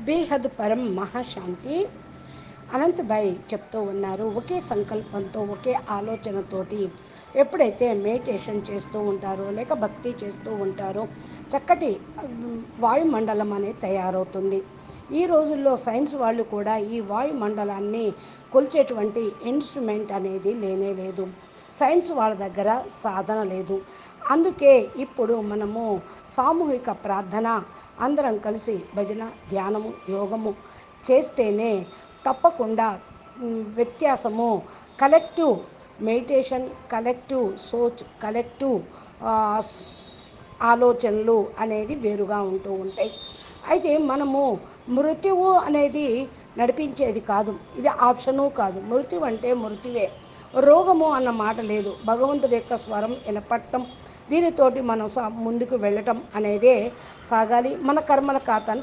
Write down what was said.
బేహద్ పరం మహాశాంతి అనంతభాయ్ చెప్తూ ఉన్నారు. ఒకే సంకల్పంతో ఒకే ఆలోచనతోటి ఎప్పుడైతే మెడిటేషన్ చేస్తూ ఉంటారో లేక భక్తి చేస్తూ ఉంటారో చక్కటి వాయుమండలం అనేది తయారవుతుంది. ఈ రోజుల్లో సైన్స్ వాళ్ళు కూడా ఈ వాయుమండలాన్ని కొలిచేటువంటి ఇన్స్ట్రుమెంట్ అనేది లేనే లేదు. సైన్స్ వాళ్ళ దగ్గర సాధన లేదు. అందుకే ఇప్పుడు మనము సామూహిక ప్రార్థన అందరం కలిసి భజన, ధ్యానము, యోగము చేస్తేనే తప్పకుండా వ్యత్యాసము కలెక్టివ్ మెడిటేషన్, కలెక్టివ్ సోచ్, కలెక్టివ్ ఆలోచనలు అనేది వేరుగా ఉంటూ ఉంటాయి. అయితే మనము మృత్యువు అనేది నడిపించేది కాదు, ఇది ఆప్షను కాదు. మృత్యువు అంటే మృత్యువే, రోగము అన్న మాట లేదు. భగవంతుడి యొక్క స్వరం వినపడటం, దీనితోటి మనం ముందుకు వెళ్ళటం అనేదే సాగాలి. మన కర్మల ఖాతాను